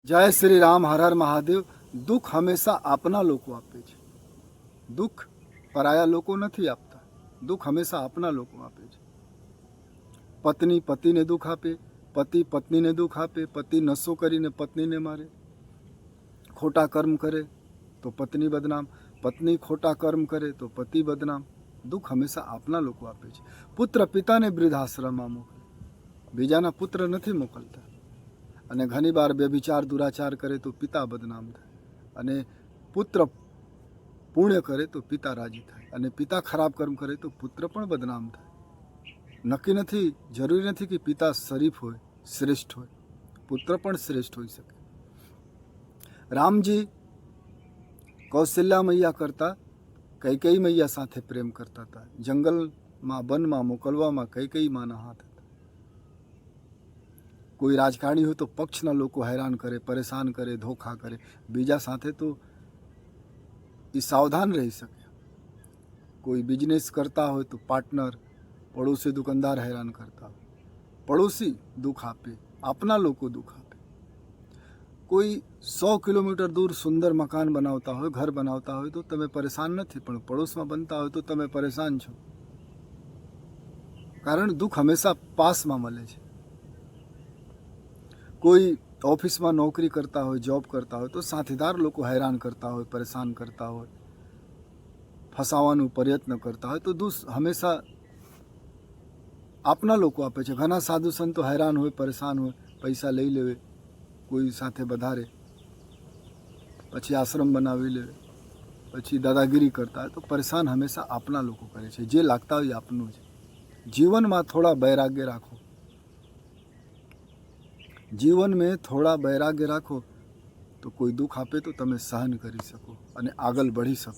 जय श्री राम, हर हर महादेव। दुख हमेशा आपना लोको आपे छे। दुख पराया लोको नहीं आपता। दुख हमेशा आपना लोको आपे छे। पत्नी पति ने दुख आपे, पति पत्नी ने दुख आपे, पति नशो करीने पत्नी ने मारे, खोटा कर्म करे तो पत्नी बदनाम, पत्नी खोटा कर्म करे तो पति बदनाम। दुख हमेशा आपना लोको आपे छे। पुत्र पिता ने वृद्धाश्रमમાં મોકલે, બીજાના પુત્ર નથી મોકલતા। અને ઘણીવાર વ્યભિચાર દુરાચાર કરે તો પિતા બદનામ થાય, અને પુત્ર પુણ્ય કરે તો પિતા રાજી થાય, અને પિતા ખરાબ કર્મ કરે તો પુત્ર પણ બદનામ થાય। નક્કી નથી, જરૂરી નથી કે પિતા શરીફ હોય, શ્રેષ્ઠ હોય, પુત્ર પણ શ્રેષ્ઠ હોઈ શકે। રામજી કૌશલ્યા મૈયા કરતા કૈકેયી મૈયા સાથે પ્રેમ કરતા હતા। જંગલમાં વનમાં મોકલવામાં કૈકેયી માના હાથ હતા। कोई राजकारणी हो तो पक्षना लोको हैरान करे, परेशान करे, धोखा करे, बीजा साथे तो ई सावधान रही सके। कोई बिजनेस करता हो तो पार्टनर, पड़ोसी दुकानदार हैरान करता हो, पड़ोसी दुख आपे, अपना लोको दुख आपे। कोई 100 किलोमीटर दूर सुंदर मकान बनावता हो, घर बनावता हो तो तमे परेशान नहीं, पण पड़ोस में बनता हो तो तमे परेशान छो, कारण दुख हमेशा पास में मळे छे। कोई ऑफिस में नौकरी करता हो, जॉब करता हो तो साथीदार लोग हैरान करता हो, परेशान करता हो, फसावानो प्रयत्न करता हो तो दुख हमेशा आपना लोग आपे छे। घना साधु संतो हैरान हो, परेशान हो, पैसा लई लेवे, कोई साथे बधारे, पछी आश्रम बनावी लेवे, पछी दादागिरी करता है तो परेशान हमेशा आपना लोग करे छे। जे लागता हो आपनु छे। जीवन में थोड़ा वैराग्य राखो, जीवन में थोड़ा वैराग्य राखो तो कोई दुख आपे तो तमे सहन करी सको अने आगळ बढ़ी सको।